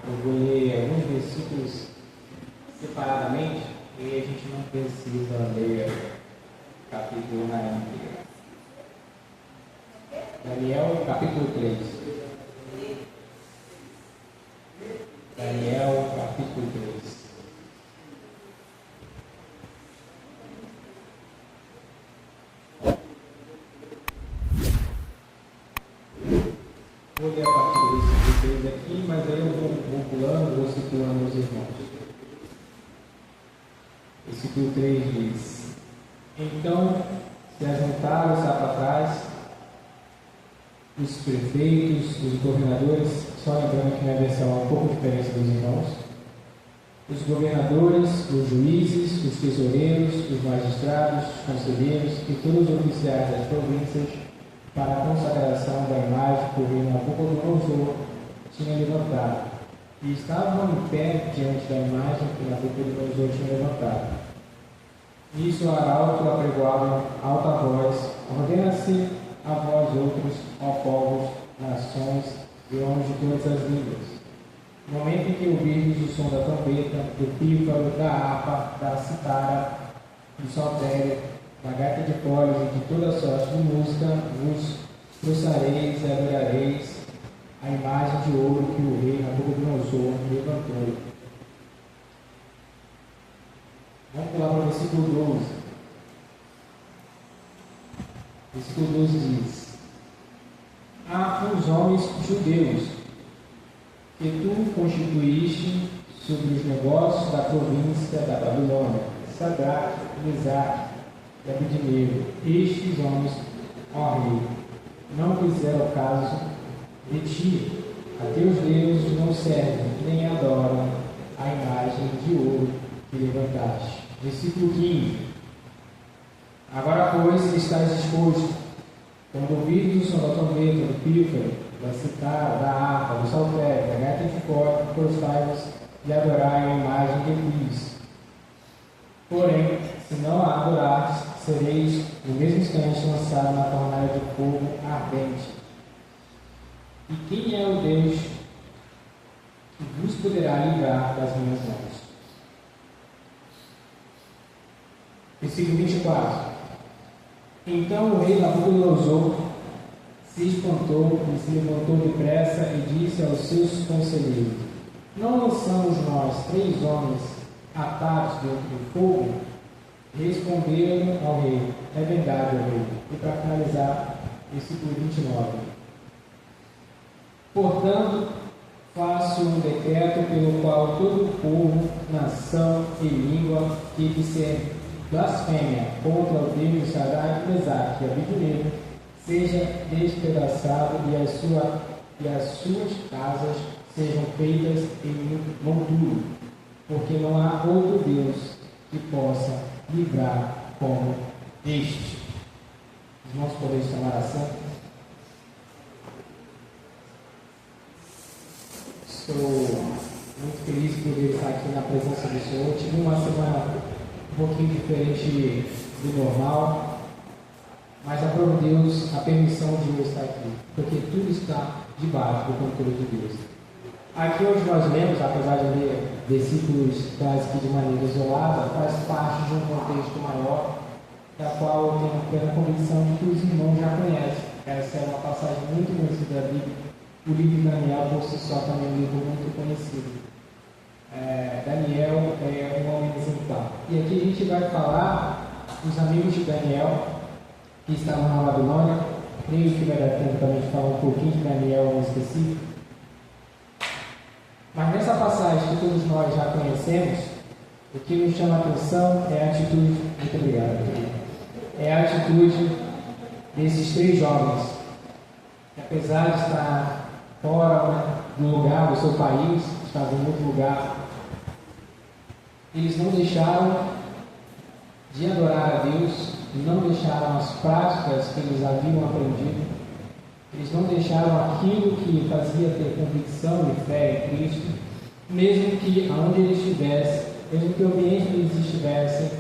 Eu vou ler alguns versículos separadamente e a gente não precisa ler o capítulo na íntegra. Daniel, capítulo 3. Daniel, capítulo 3. Vou ler a partir do versículo 3 aqui, mas aí eu vou pulando, vou situando os irmãos. Versículo 3 diz: Então se ajuntaram, está para trás, os prefeitos, os governadores, só lembrando que minha versão é um pouco diferente dos irmãos, os governadores, os juízes, os tesoureiros, os magistrados, os conselheiros e todos os oficiais das províncias, para a consagração da imagem que o rei Nabucodonosor tinha levantado. E estavam em pé diante da imagem que Nabucodonosor tinha levantado. Nisso o arauto apregoava alta voz: Ordena-se a vós outros, ó povos, nações e homens de todas as línguas. No momento em que ouvirdes o som da trombeta, do pífaro, da harpa, da citara, do saltério, da gaita de foles e de toda sorte de música, vos prostrareis e adorareis a imagem de ouro que o rei Nabucodonosor levantou. Vamos pular para o versículo 12. Versículo 12 diz: Há uns homens judeus que tu constituíste sobre os negócios da província da Babilônia, Sadraque, Mesaque e Abednego. Estes homens, ó rei, não fizeram caso de ti. A teus deuses não servem, nem adoram a imagem de ouro que levantaste. Versículo 15. Agora, pois, estás disposto, quando ouvides o som da trombeta, do pífaro, da citara, da harpa, do saltério, da gaita de foles, prostrai-vos e adorai a imagem que fiz. Porém, se não a adorardes, sereis no mesmo instante lançado na fornalha de fogo ardente. E quem é o Deus que vos poderá livrar das minhas mãos? Versículo 24. Então o rei Nabucodonosor se espantou e se levantou depressa e disse aos seus conselheiros: Não lançamos nós 3 homens atados dentro do fogo? Responderam ao rei: É verdade, ó rei. E para finalizar, versículo 29. Portanto, faço um decreto pelo qual todo o povo, nação e língua que disser blasfêmia contra o Deus de Sadraque, Mesaque e Abednego seja despedaçado e as suas casas sejam feitas em molduro, porque não há outro Deus que possa livrar como este. Os irmãos podem tomar assento. Estou muito feliz por poder estar aqui na presença do Senhor. Tive uma semana um pouquinho diferente do normal, mas aprove Deus a permissão de eu estar aqui, porque tudo está debaixo do controle de Deus. Aqui onde nós lemos, apesar de ler versículos quase que de maneira isolada, faz parte de um contexto maior, da qual eu tenho plena convicção de que os irmãos já conhecem. Essa é uma passagem muito conhecida da Bíblia. O livro de Daniel, por si só, também é um livro muito conhecido. Daniel é um homem exemplar. E aqui a gente vai falar dos amigos de Daniel que estavam na Babilônia. Creio que vai dar tempo também de falar um pouquinho de Daniel em específico. Mas nessa passagem que todos nós já conhecemos, o que nos chama a atenção é a atitude, muito obrigado, é a atitude desses 3 jovens, que apesar de estar fora do lugar do seu país, estavam em outro lugar, eles não deixaram de adorar a Deus, não deixaram as práticas que eles haviam aprendido, eles não deixaram aquilo que fazia ter convicção e fé em Cristo, mesmo que aonde eles estivessem, mesmo que o ambiente onde eles estivessem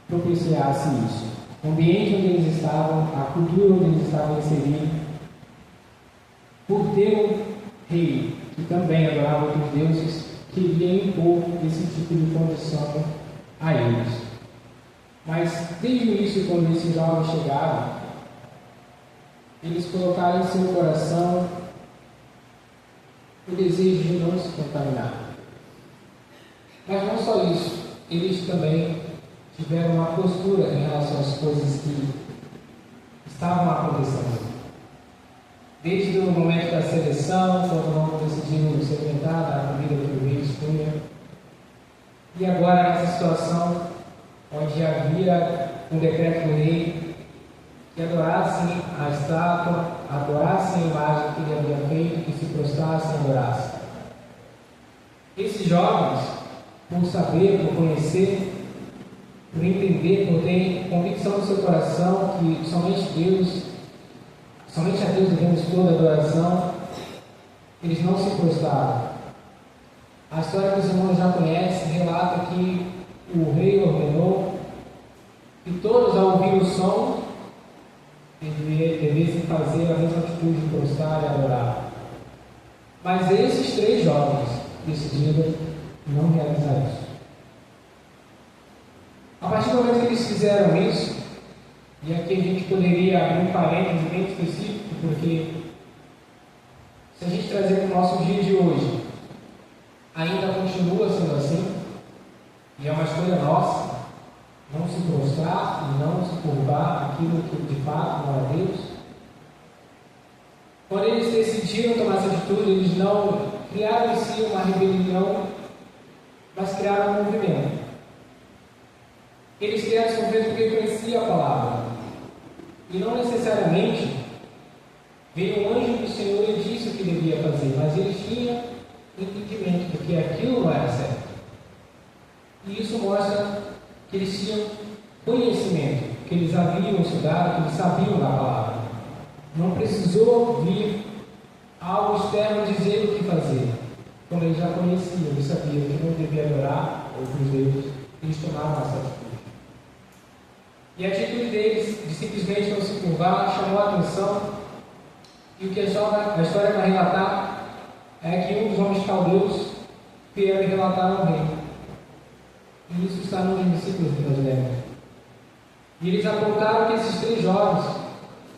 propiciasse isso. O ambiente onde eles estavam, a cultura onde eles estavam inseridos, por ter um rei que também adorava outros deuses, queria impor esse tipo de condição a eles. Mas desde o início, quando esses jovens chegaram, eles colocaram em seu coração o desejo de não se contaminar. Mas não só isso, eles também tiveram uma postura em relação às coisas que estavam acontecendo. Desde o momento da seleção, quando não decidiram se alimentar da comida que o rei dispunha, e agora nessa situação onde havia um decreto do rei que adorassem a estátua, adorassem a imagem que ele havia feito, que se prostrassem e adorassem. Esses jovens, por saber, por conhecer, por entender, por ter convicção no seu coração que somente a Deus devemos toda adoração, eles não se prostraram. A história que os irmãos já conhecem relata que o rei ordenou que todos, ao ouvir o som, devessem fazer a mesma atitude de prostrar e adorar. Mas esses 3 jovens decidiram não realizar isso. A partir do momento que eles fizeram isso, e aqui a gente poderia abrir um parênteses bem específico, porque se a gente trazer para o nosso dia de hoje, ainda continua sendo assim, e é uma escolha nossa, não se prostrar e não se curvar aquilo que de fato não é Deus. Quando eles decidiram tomar essa atitude, eles não criaram em si uma rebelião, mas criaram um movimento. Eles criaram esse movimento porque conheciam a palavra. E não necessariamente veio um anjo do Senhor e disse o que devia fazer, mas eles tinham entendimento de que aquilo não era certo. E isso mostra que eles tinham conhecimento, que eles haviam estudado, que eles sabiam da palavra. Não precisou vir algo externo dizer o que fazer. Como eles já conheciam, eles sabiam que não devia adorar outros deuses, eles tomaram essa atitude. E a atitude deles de simplesmente não se curvar chamou a atenção. E o que a história vai relatar é que um dos homens caldeus vieram relatar ao rei. E isso está nos versículos que nós lemos. E eles apontaram que esses 3 jovens,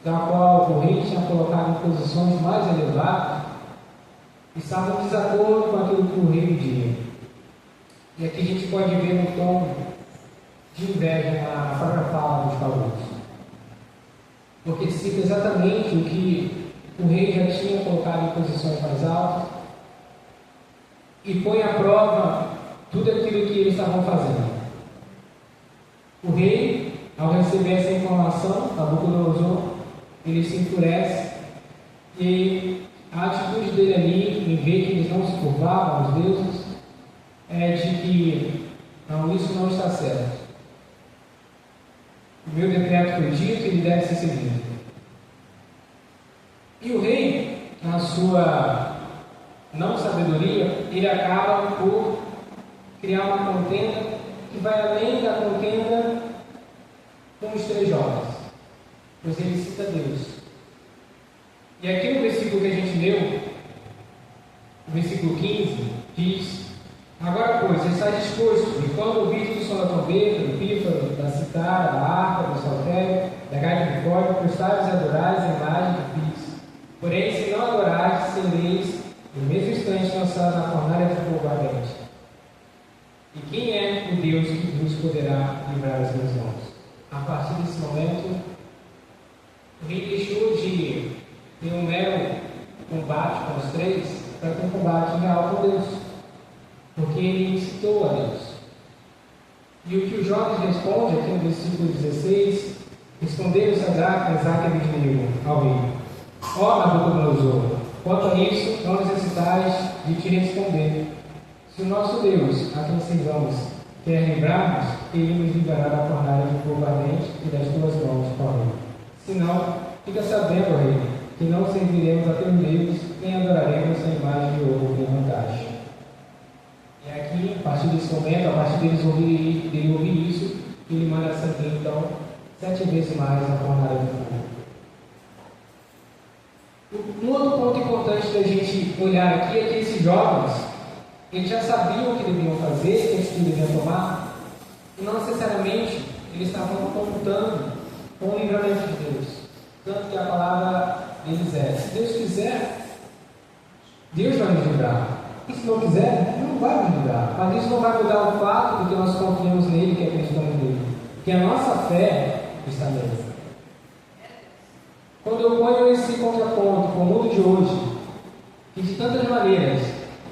da qual o rei tinha colocado em posições mais elevadas, estavam em desacordo com aquilo que o rei pedia. E aqui a gente pode ver um tom de inveja na própria fala dos caldeus. Porque cita exatamente o que o rei já tinha colocado em posições mais altas e põe à prova tudo aquilo que eles estavam fazendo. O rei, ao receber essa informação, Nabucodonosor, ele se enfurece e a atitude dele ali, em ver que eles não se curvavam aos deuses, é de que não, isso não está certo. O meu decreto foi dito e ele deve ser seguido. E o rei, na sua não sabedoria, ele acaba por criar uma contenda que vai além da contenda com os 3 jovens, pois ele cita Deus. E aqui no versículo que a gente leu, o versículo 15, diz: agora, pois, está disposto, e quando ouvires o som da trombeta, do pífaro, da citara, da harpa, do saltério, da gaita de fora, prostrares e adorares a imagem que fiz. Porém, se não adorares, sereis no mesmo instante lançados na fornalha de fogo ardente. E quem é o Deus que vos poderá livrar das minhas mãos? A partir desse momento, o rei deixou de ter um mero combate com os 3 para ter um combate real com Deus, porque ele incitou a Deus. E o que os jovens respondem aqui no versículo 16, responderam Sadraque, Mesaque e Abednego ao rei: ó Nabucodonosor, quanto a isso, não necessitais de te responder. Se o nosso Deus, a quem servamos, quer livrar-nos, ele nos livrará da fornalha de fogo ardente e das tuas mãos, ó rei. Se não, fica sabendo, rei, que não serviremos a teus deuses, nem adoraremos a imagem de ouro que levantaste. E aqui, a partir desse momento, a partir deles ouvir isso, ele manda acender, então, 7 vezes mais a fornalha de fogo. Um outro ponto importante importante da gente olhar aqui é que esses jovens, eles já sabiam o que deviam fazer, que atitude deviam tomar, e não necessariamente eles estavam contando com o livramento de Deus. Tanto que a palavra deles é: se Deus quiser, Deus vai nos livrar. E se não quiser, não vai nos livrar. Mas isso não vai mudar o fato de que nós confiamos nele, que acreditamos nele, que a nossa fé está nele. Quando eu ponho esse contraponto com o mundo de hoje, que de tantas maneiras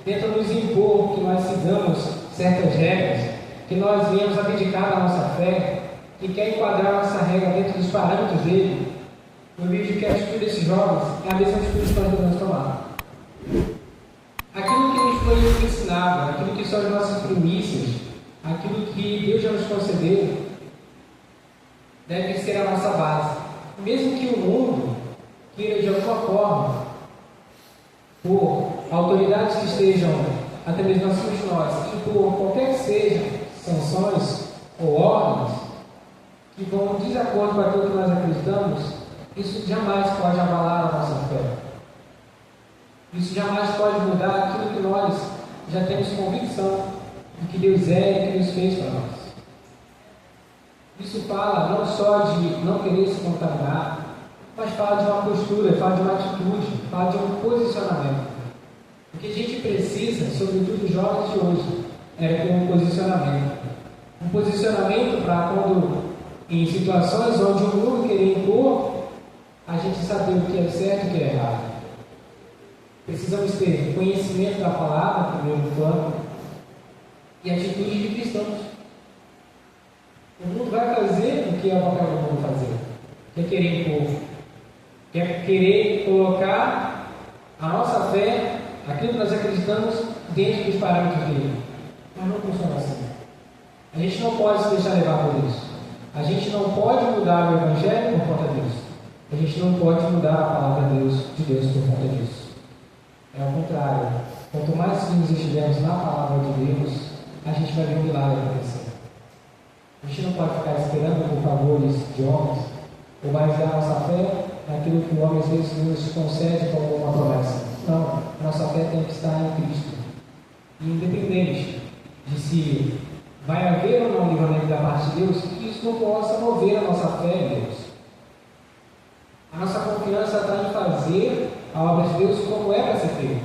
tentam nos impor que nós sigamos certas regras, que nós venhamos abdicar da nossa fé, que quer enquadrar nossa regra dentro dos parâmetros dele, eu vejo que a atitude desses jovens é a mesma atitude que nós devemos tomar. Aquilo que nos foi ensinado, aquilo que são as nossas premissas, aquilo que Deus já nos concedeu, deve ser a nossa base. Mesmo que o mundo queira de alguma forma, por autoridades que estejam até mesmo acima de nós, impor qualquer que sejam sanções ou ordens que vão de desacordo com aquilo que nós acreditamos, isso jamais pode abalar a nossa fé. Isso jamais pode mudar aquilo que nós já temos convicção de que Deus é e que Deus fez para nós. Isso fala não só de não querer se contaminar, mas fala de uma postura, fala de uma atitude, fala de um posicionamento. O que a gente precisa, sobretudo os jovens de hoje, é ter um posicionamento. Um posicionamento para quando, em situações onde o mundo querer impor, a gente saber o que é certo e o que é errado. Precisamos ter conhecimento da palavra, em primeiro plano, e atitude de cristãos. O mundo vai fazer o que é o papel do mundo fazer. Quer querer impor. Quer querer colocar a nossa fé, aquilo que nós acreditamos, dentro dos parâmetros dele. Mas não funciona assim. A gente não pode se deixar levar por isso. A gente não pode mudar o Evangelho por conta disso. A gente não pode mudar a palavra de Deus por conta disso. É ao contrário. Quanto mais firmes estivermos na palavra de Deus, a gente vai ver um milagre acontecer. A gente não pode ficar esperando por favores de homens, ou basear nossa fé naquilo que o homem às vezes nos concede como uma promessa. Não, nossa fé tem que estar em Cristo. E independente de se vai haver ou não livramento da parte de Deus, que isso não possa mover a nossa fé em Deus. A nossa confiança está em fazer a obra de Deus como é para ser feita.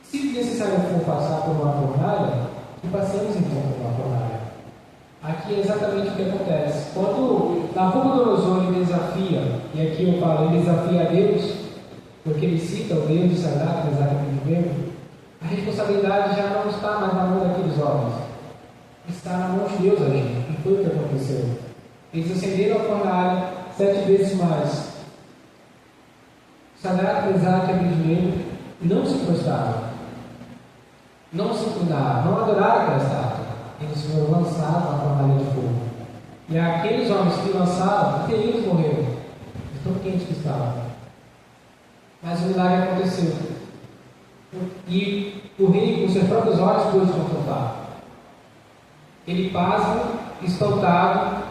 Se necessário for passar por uma fornalha, que passemos então por uma fornalha. Aqui é exatamente o que acontece. Quando Nabucodonosor ele desafia, e aqui eu falo, ele desafia a Deus, porque ele cita o Deus de Sadraque, Mesaque e Abednego, a responsabilidade já não está mais na mão daqueles homens, está na mão de Deus agindo. E foi o que aconteceu. Eles acenderam a fornalha 7 vezes mais. Sadraque, Mesaque e Abednego não se prostraram, não se inclinaram, não adoraram aquela estátua. Eles foram lançados na fornalha de fogo. E aqueles homens que lançaram, eles morreram, de tão quentes que estavam. Mas o milagre aconteceu. E o rei, com seus próprios olhos, pôde confrontar. Ele, pasmo, espantado,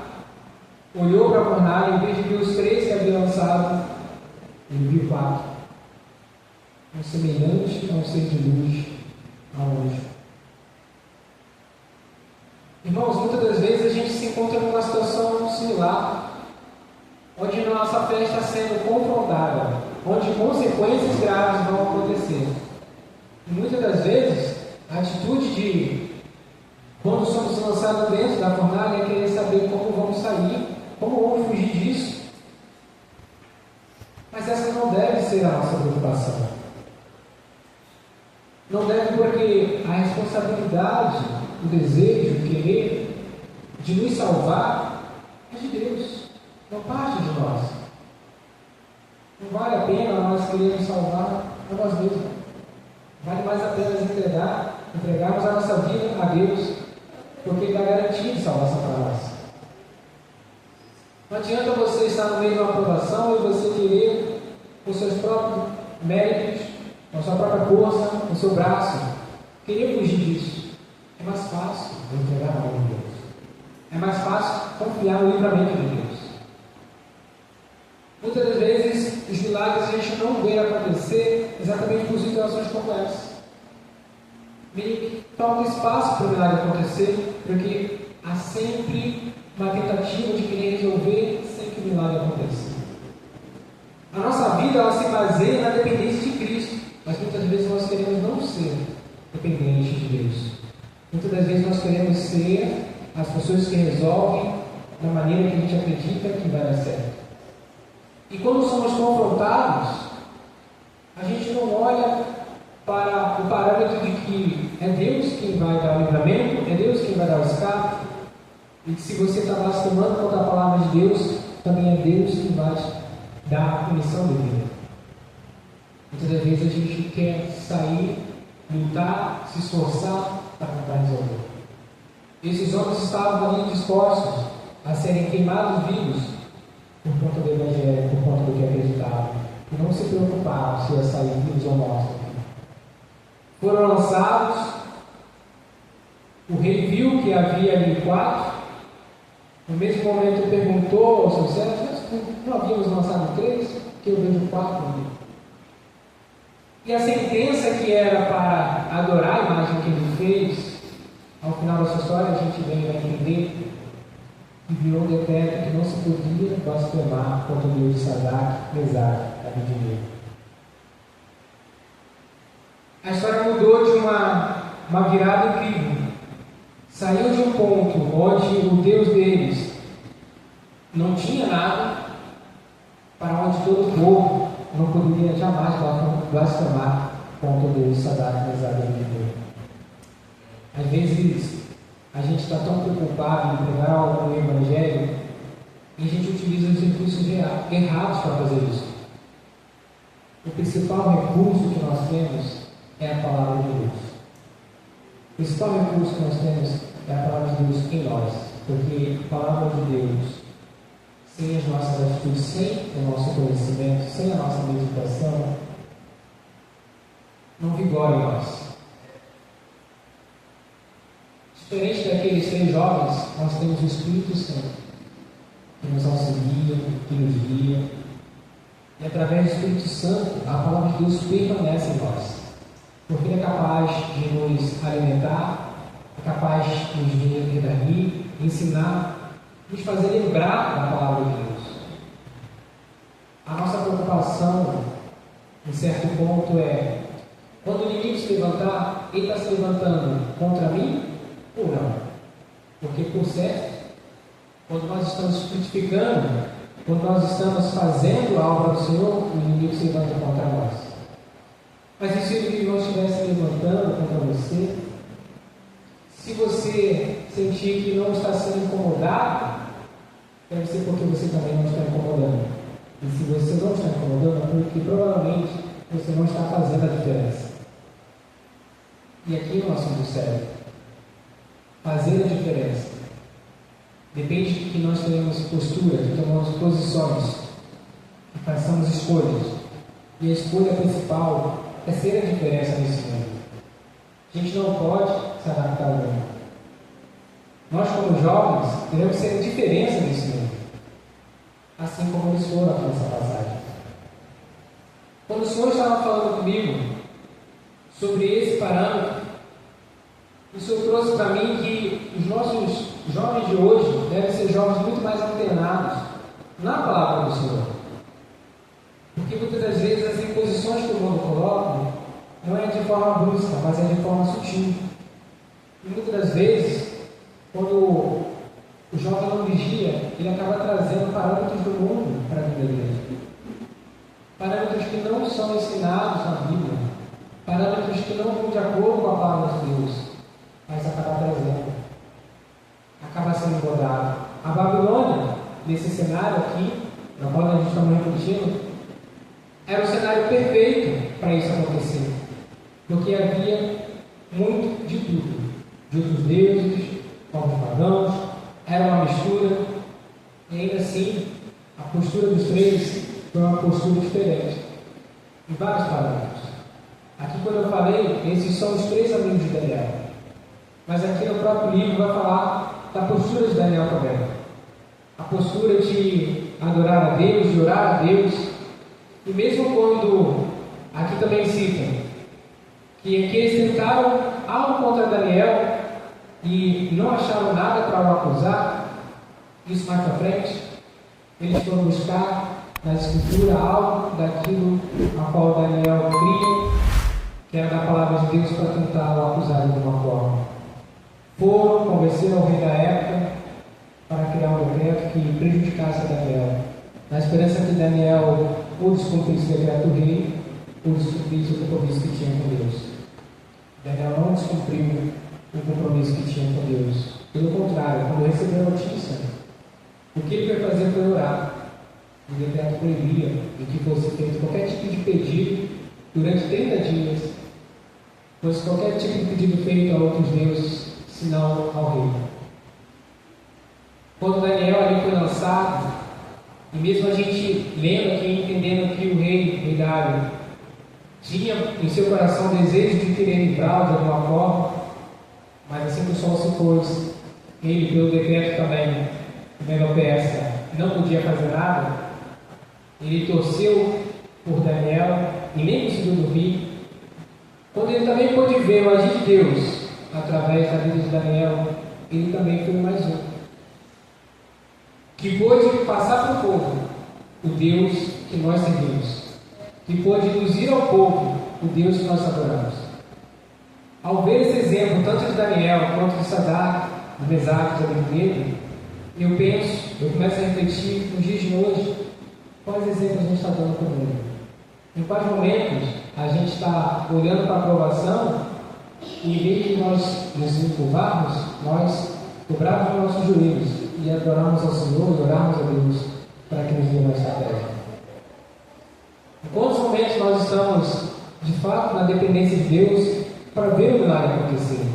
olhou para a fornalha e, em vez de ver os 3 que havia lançado, ele viu 4. Um semelhante a um ser de luz, a um anjo. Irmãos, muitas das vezes a gente se encontra numa situação similar, onde nossa fé está sendo confrontada, onde consequências graves vão acontecer. E muitas das vezes, a atitude de, quando somos lançados dentro da fornalha, é querer saber como vamos sair, como vamos fugir disso. Mas essa não deve ser a nossa preocupação. Não deve, porque a responsabilidade, o desejo, o querer de nos salvar é de Deus, não parte de nós. Não vale a pena nós querermos salvar a nós mesmos. Vale mais a pena entregarmos a nossa vida a Deus, porque Ele dá garantia de salvação para nós. Não adianta você estar no meio de uma aprovação e você querer, com seus próprios méritos, com a sua própria força, com o seu braço, querer fugir disso. É mais fácil entregar a mão de Deus. É mais fácil confiar no livramento de Deus. Muitas das vezes, os milagres a gente não vê acontecer exatamente por situações como essa. Meio que falta espaço para o milagre acontecer, porque há sempre uma tentativa de querer resolver sem que o milagre aconteça. A nossa vida ela se baseia na dependência de Cristo, mas muitas vezes nós queremos não ser dependentes de Deus. Muitas das vezes nós queremos ser as pessoas que resolvem da maneira que a gente acredita que vai dar certo. E quando somos confrontados, a gente não olha para o parâmetro de que é Deus quem vai dar o livramento, é Deus quem vai dar o escape, e que se você está blasfemando contra a palavra de Deus, também é Deus quem vai dar a punição devida. Muitas das vezes a gente quer sair, lutar, se esforçar para tentar resolver. Esses homens estavam ali dispostos a serem queimados vivos por conta do Evangelho, por conta do que acreditavam, e não se preocuparam se ia sair vivos ou mortos. Foram lançados, o rei viu que havia ali 4, no mesmo momento perguntou aos seus servos: não havíamos lançado 3, que eu vejo 4 ali. E a sentença que era para adorar a imagem que ele fez, ao final dessa história a gente vem a entender que virou um decreto que não se podia blasfemar contra o Deus de Sadraque, Mesaque e Abednego. A história mudou de uma virada incrível. Saiu de um ponto onde o Deus deles não tinha nada, para onde todo o povo não poderia jamais blasfemar contra o Deus de Sadraque, Mesaque e Abednego. Às vezes a gente está tão preocupado em pregar o Evangelho e a gente utiliza os recursos errados para fazer isso. O principal recurso que nós temos é a palavra de Deus. O principal recurso que nós temos é a palavra de Deus em nós, porque a palavra de Deus, sem as nossas atitudes, sem o nosso conhecimento, sem a nossa meditação, não vigora em nós. Diferente daqueles 3 jovens, nós temos o Espírito Santo, que nos auxilia, que nos guia. E através do Espírito Santo, a palavra de Deus permanece em nós. Porque Ele é capaz de nos alimentar, é capaz de nos redarguir, ensinar, nos fazer lembrar da palavra de Deus. A nossa preocupação, em certo ponto, é: quando o inimigo se levantar, ele está se levantando contra mim ou não? Porque, por certo, quando nós estamos frutificando, quando nós estamos fazendo a obra do Senhor, o inimigo se levanta contra nós. Mas e se o inimigo não estiver se levantando contra você? Se você sentir que não está sendo incomodado, deve ser porque você também não está incomodando. E se você não está incomodando, é porque provavelmente você não está fazendo a diferença. E aqui é um assunto sério. Fazer a diferença depende de que nós tenhamos postura, que tomamos posições, que façamos escolhas. E a escolha principal é ser a diferença nesse mundo. A gente não pode se adaptar ao mundo. Nós, como jovens, devemos ser a diferença nesse mundo, assim como eles foram aqui nessa passagem. Quando o Senhor estava falando comigo sobre esse parâmetro, o Senhor trouxe para mim que os nossos jovens de hoje devem ser jovens muito mais antenados na palavra do Senhor. Porque muitas das vezes as imposições que o mundo coloca não é de forma brusca, mas é de forma sutil. E muitas das vezes, quando o jovem não vigia, ele acaba trazendo parâmetros do mundo para a vida dele. Parâmetros que não são ensinados na Bíblia, parâmetros que não vão de acordo com a palavra de Deus, mas acaba trazendo, acaba sendo rodado. A Babilônia, nesse cenário aqui, na qual a gente está repetindo, era o cenário perfeito para isso acontecer, porque havia muito de tudo, de outros deuses, povos pagãos, era uma mistura, e ainda assim, a postura dos 3 foi uma postura diferente, em vários parâmetros. Aqui, quando eu falei, esses são os 3 amigos de Daniel, mas aqui no próprio livro vai falar da postura de Daniel também, a postura de adorar a Deus, de orar a Deus, E mesmo quando, aqui também citam, que eles tentaram algo contra Daniel e não acharam nada para o acusar, isso mais para frente, eles foram buscar na Escritura algo daquilo a qual Daniel cria, que era da palavra de Deus, para tentar o acusar de alguma forma. Foram convencer o rei da época para criar um decreto que prejudicasse Daniel, na esperança que Daniel ou descumprisse o decreto do rei, ou descumprisse o compromisso que tinha com Deus. Daniel não descumpriu o compromisso que tinha com Deus. Pelo contrário, quando recebeu a notícia, o que ele foi fazer foi orar. O decreto proibia de que fosse feito qualquer tipo de pedido durante 30 dias, fosse qualquer tipo de pedido feito a outros deuses, senão ao rei. Quando Daniel ali foi lançado, e mesmo a gente lendo aqui, entendendo que o rei Dário tinha em seu coração o desejo de querer livrá-lo de alguma forma, mas assim que o sol se pôs, ele, pelo decreto também do Medo-Persa, não podia fazer nada. Ele torceu por Daniel e nem conseguiu dormir. Quando ele também pôde ver o agir de Deus através da vida de Daniel, ele também foi mais um que pôde passar para o povo o Deus que nós servimos, que pôde induzir ao povo o Deus que nós adoramos. Ao ver esse exemplo, tanto de Daniel quanto de Sadraque, de Mesaque, de Abednego, eu começo a refletir nos dias de hoje, quais exemplos a gente está dando para o mundo. Em quais momentos a gente está olhando para a aprovação e, em vez de nós nos encurvarmos, nós dobrarmos os nossos joelhos e adorarmos ao Senhor e orarmos a Deus para que nos dê uma estratégia. Em quantos momentos nós estamos, de fato, na dependência de Deus para ver o milagre acontecer?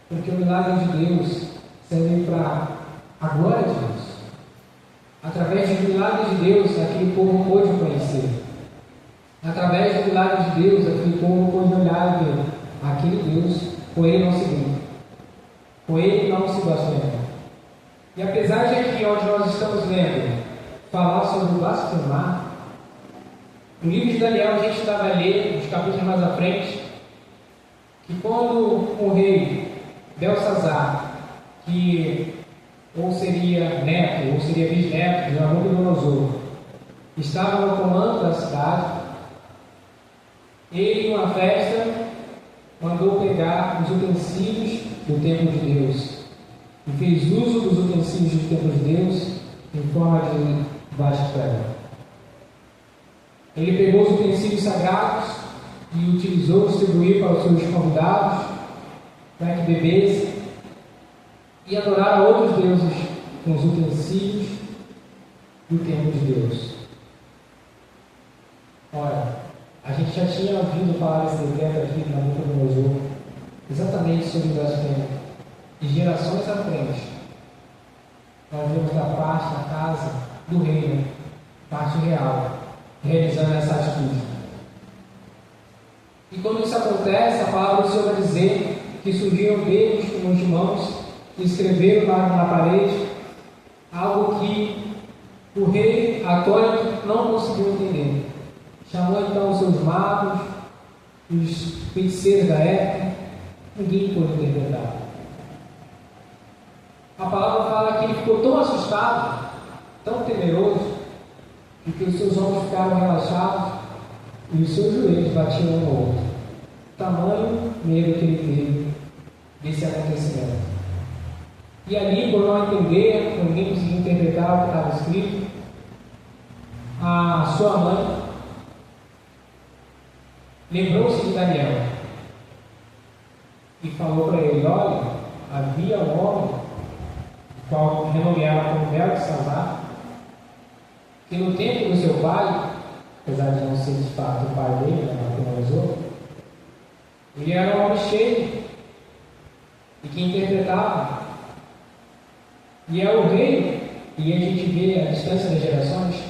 Porque o milagre de Deus serve para a glória de Deus. Através do milagre de Deus, aquele povo pôde conhecer. Através do milagre de Deus, aquele povo pôde olhar e ver aquele Deus, com ele não se brinca, com ele não se blasfema. E apesar de aqui onde nós estamos lendo falar sobre o blasfemar, no livro de Daniel a gente ainda vai ler, nos capítulos mais à frente, que quando o rei Belsazar, que ou seria neto, ou seria bisneto de Nabucodonosor, estava no comando da cidade, ele, em uma festa, mandou pegar os utensílios do templo de Deus e fez uso dos utensílios do templo de Deus em forma de vaso de pedra. Ele pegou os utensílios sagrados e utilizou, distribuiu para os seus convidados, para que bebessem e adorar a outros deuses com os utensílios do templo de Deus. Ora, a gente já tinha ouvido falar desse decreto aqui na Nabucodonosor, exatamente sobre o blasfêmio. De gerações à frente, nós vemos da parte da casa do reino, parte real, realizando essa atitude. E quando isso acontece, a palavra do Senhor vai dizer que surgiram dedos com as mãos e escreveram na parede algo que o rei atônito não conseguiu entender. Chamou então os seus magos, os feiticeiros da época, ninguém pôde interpretar. A palavra fala que ele ficou tão assustado, tão temeroso, que os seus ombros ficaram relaxados e os seus joelhos batiam um no outro. Tamanho medo que ele teve desse acontecimento. E ali, por não entender, por ninguém conseguir interpretar o que estava escrito, a sua mãe lembrou-se de Daniel e falou para ele: olha, havia um homem, qual renomeava como Belsazar, que no tempo do seu pai, apesar de não ser de fato o pai dele, Nabucodonosor, ele era um homem cheio e que interpretava. E é o rei, e a gente vê a distância das gerações,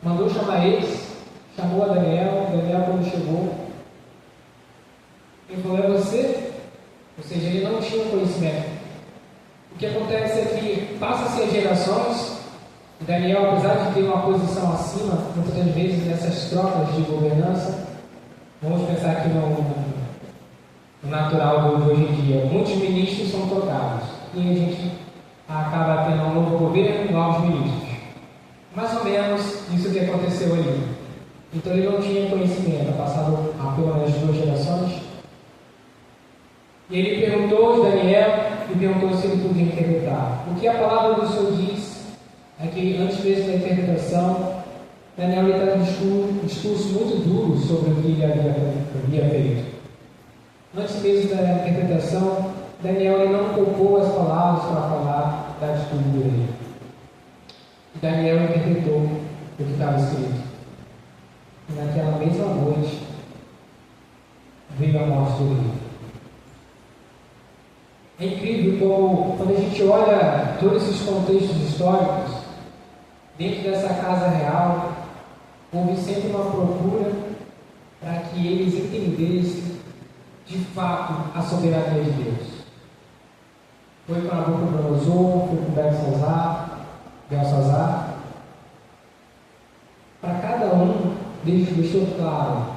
mandou chamar eles, chamou a Daniel. Daniel, quando chegou, ele falou: é você? Ou seja, ele não tinha conhecimento. O que acontece é que passa-se as gerações E Daniel, apesar de ter uma posição acima, muitas das vezes nessas trocas de governança, vamos pensar aqui no natural de hoje em dia, muitos ministros são trocados e a gente acaba tendo um novo governo e novos ministros. Mais ou menos isso que aconteceu ali. Então ele não tinha conhecimento, passado pelo menos 2 gerações. E ele perguntou a Daniel e perguntou se ele podia interpretar. O que a palavra do Senhor diz é que antes mesmo da interpretação, Daniel está um discurso muito duro sobre o que ele havia feito. Antes mesmo da interpretação, Daniel ele não poupou as palavras para falar da atitude do rei. E Daniel interpretou o que estava escrito. E naquela mesma noite veio a morte do rei. É incrível como, quando a gente olha todos esses contextos históricos, dentro dessa casa real, houve sempre uma procura para que eles entendessem de fato a soberania de Deus. Foi para Nabucodonosor, foi para Belsazar. Para cada um, Deus deixou claro: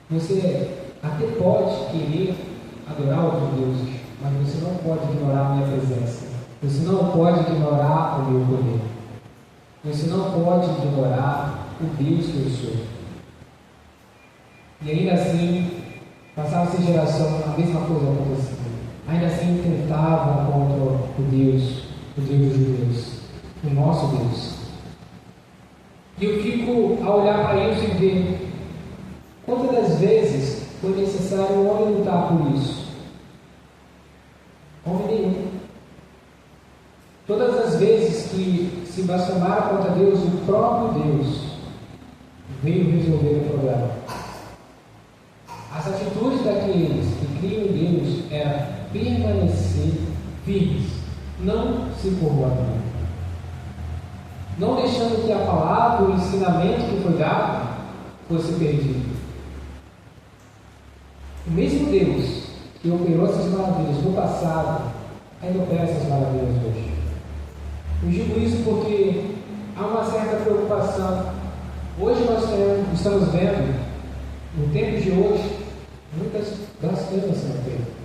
você até pode querer adorar outros deuses, mas você não pode ignorar a minha presença. Você não pode ignorar o meu poder. Você não pode ignorar o Deus que eu sou. E ainda assim, passava-se geração, a mesma coisa acontecia. Ainda assim tentavam contra o Deus dos judeus, o nosso Deus. E eu fico a olhar para isso e ver quantas das vezes foi necessário o homem lutar por isso. Homem nenhum. Todas as vezes que se blasfemaram contra Deus, o próprio Deus veio resolver o problema. As atitudes daqueles que criam em Deus eram permanecer firmes, não se corromper, não deixando que a palavra, o ensinamento que foi dado, fosse perdido. O mesmo Deus que operou essas maravilhas no passado, ainda opera essas maravilhas hoje. Eu digo isso porque há uma certa preocupação. Hoje nós estamos vendo, no tempo de hoje, muitas blasfêmias sendo feitas.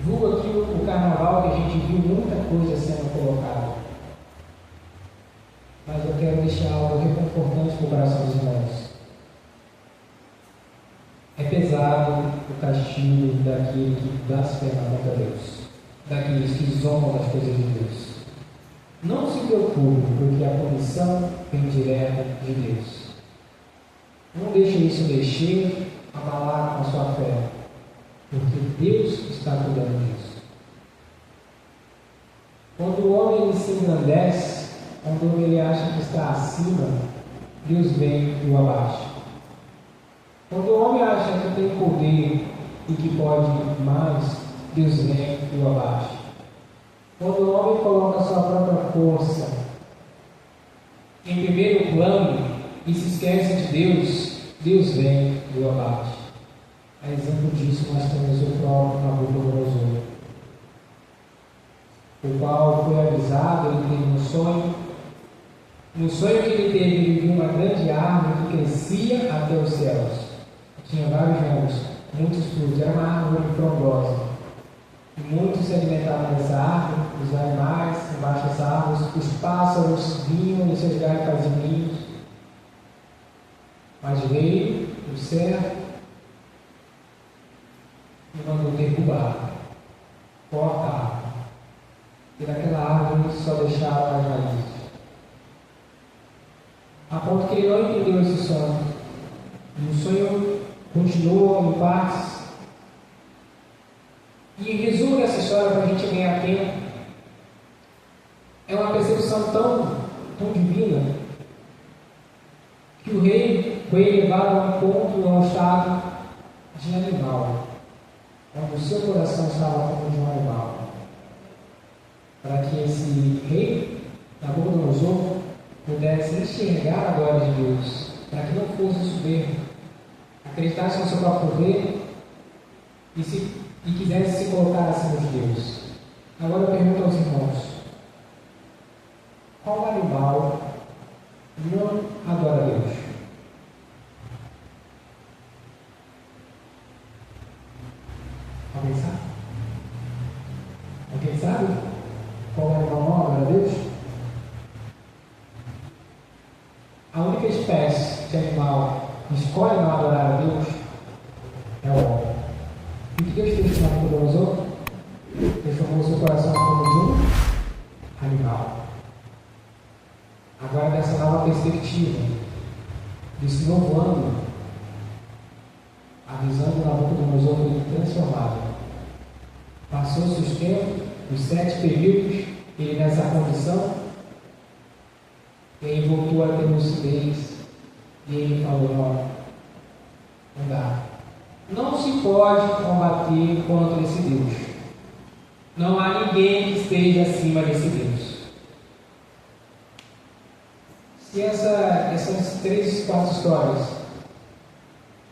Vulgo aqui o carnaval, que a gente viu muita coisa sendo colocada. Mas eu quero deixar algo reconfortante para o coração dos irmãos. É pesado o castigo daquele que blasfema contra Deus, daqueles que zombam das coisas de Deus. Não se preocupe, porque a punição vem direta de Deus. Não deixe isso mexer, abalar com a sua fé, porque Deus está cuidando disso. Quando o homem se engrandece, quando ele acha que está acima, Deus vem e o abaixa. Quando o homem acha que tem poder e que pode mais, Deus vem e o abaixa. Quando o homem coloca a sua própria força em primeiro plano e se esquece de Deus, Deus vem e o abaixa. A exemplo disso, nós temos o próprio Nabucodonosor, o qual foi avisado, ele teve um sonho. No sonho que ele teve, ele viu uma grande árvore que crescia até os céus. Tinha vários ramos, muitos frutos, era uma árvore frondosa. E muitos se alimentavam dessa árvore, os animais embaixo das árvores, os pássaros vinham e seus galhos faziam ninhos. Mas veio o servo e mandou derrubar, corta a árvore. E daquela árvore só deixaram as raízes. A ponto que ele não entendeu esse sonho. E o sonho continua em partes. E em resumo dessa história, para a gente ganhar tempo, é uma percepção tão divina, que o rei foi elevado a um ponto, a um estado de animal, onde o seu coração estava como de um animal, para que esse rei, Nabucodonosor, pudesse enxergar a glória de Deus, para que não fosse soberbo, acreditasse no seu próprio poder e quisesse se colocar acima de Deus. Agora eu pergunto aos irmãos: qual animal não adora a Deus? Alguém sabe? Alguém sabe qual animal não adora a Deus? A única espécie de animal que escolhe não adorar a Deus é o homem. E o que Deus fez com Nabucodonosor? Transformou seu coração como de um animal. Agora, dessa nova perspectiva, desse novo ângulo, a visão do Nabucodonosor foi transformada. Passou-se os tempos, os 7 períodos, ele nessa condição, e aí voltou a ter lucidez, e ele falou: não dá. Não se pode combater contra esse Deus. Não há ninguém que esteja acima desse Deus. Se essas 3, 4 histórias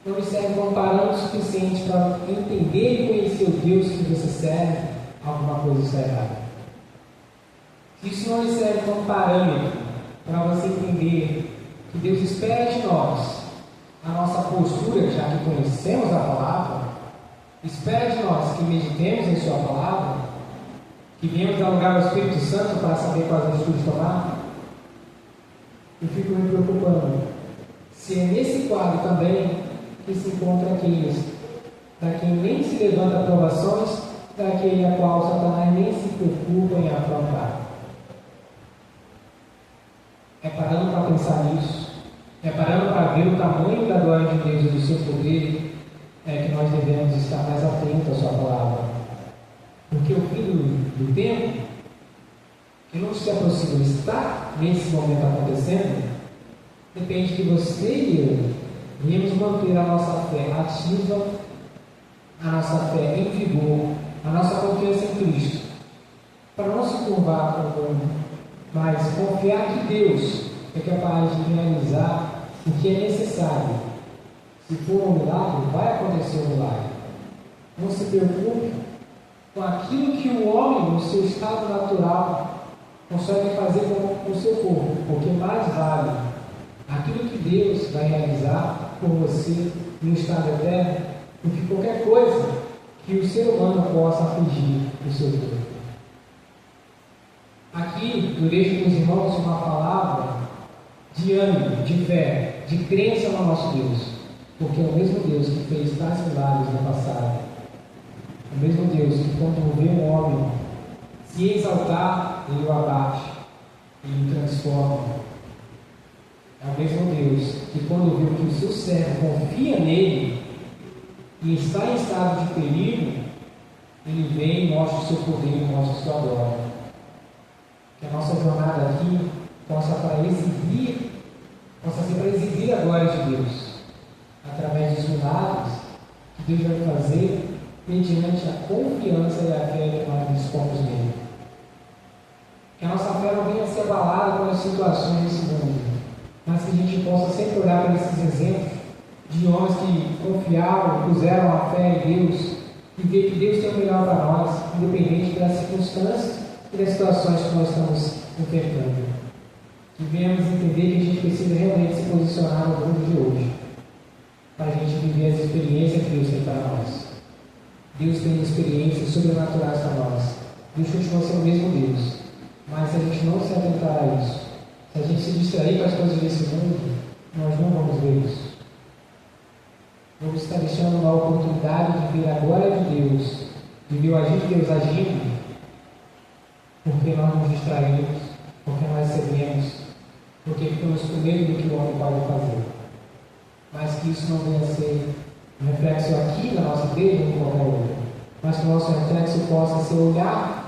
não me servem como parâmetro suficiente para entender e conhecer o Deus que você serve, alguma coisa está errada. Se isso não lhe serve como parâmetro para você entender que Deus espera de nós a nossa postura, já que conhecemos a palavra, espera de nós que meditemos em sua palavra, que viemos dar lugar ao Espírito Santo para saber quais atitudes tomar, eu fico me preocupando se é nesse quadro também que se encontra aqueles da quem nem se levanta aprovações, daquele a qual Satanás nem se preocupa em afrontar. É parando para pensar nisso, é parando para ver o tamanho da glória de Deus e do seu poder, que nós devemos estar mais atentos à sua palavra. Porque o fim do tempo, que não se aproxima, está nesse momento acontecendo, depende de você e eu iremos manter a nossa fé ativa, a nossa fé em vigor, a nossa confiança em Cristo, para não se curvar para o mundo, mas confiar que Deus é capaz de realizar o que é necessário. Se for um milagre, vai acontecer um milagre. Não se preocupe com aquilo que o homem, no seu estado natural, consegue fazer com o seu corpo, porque mais vale aquilo que Deus vai realizar por você no estado eterno do que qualquer coisa que o ser humano possa afligir o seu corpo. Aqui eu deixo com os irmãos uma palavra de ânimo, de fé, de crença no nosso Deus, porque é o mesmo Deus que fez tais milagres no passado, o mesmo Deus que quando vê um homem se exaltar, ele o abate, ele o transforma. É o mesmo Deus que quando vê que o seu servo confia nele e está em estado de perigo, ele vem e mostra o seu poder e mostra a sua glória. Que a nossa jornada aqui possa ser para exibir a glória de Deus, através dos milagres que Deus vai fazer mediante a confiança e a fé que nós dispomos nele. Que a nossa fé não venha a ser abalada pelas situações desse mundo, mas que a gente possa sempre olhar para esses exemplos de homens que confiaram, puseram a fé em Deus e ver que Deus tem o melhor para nós, independente das circunstâncias e das situações que nós estamos enfrentando. Que venhamos entender que a gente precisa realmente se posicionar no mundo de hoje, para a gente viver as experiências que Deus tem para nós. Deus tem experiências sobrenaturais para nós. Deus continua sendo o mesmo Deus. Mas se a gente não se atentar a isso, se a gente se distrair com as coisas desse mundo, nós não vamos ver isso. Vamos estar deixando uma oportunidade de ver a glória de Deus, de ver o agir de Deus agindo, porque nós nos distraímos, porque nós cedemos, porque ficamos com medo do que o homem pode fazer. Mas que isso não venha a ser um reflexo aqui na nossa igreja ou em qualquer outra, mas que o nosso reflexo possa ser olhar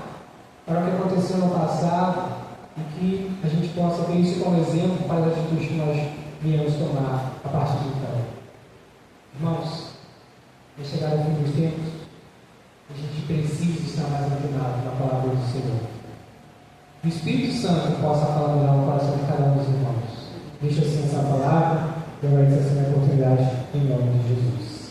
para o que aconteceu no passado e que a gente possa ver isso como exemplo para as atitudes que nós viemos tomar a partir de então. Irmãos, é chegar ao fim dos tempos, a gente precisa estar mais antenado na palavra do Senhor. Que o Espírito Santo possa falar no coração de cada um dos irmãos. Deixa assim essa palavra e eu agradeço essa oportunidade em nome de Jesus.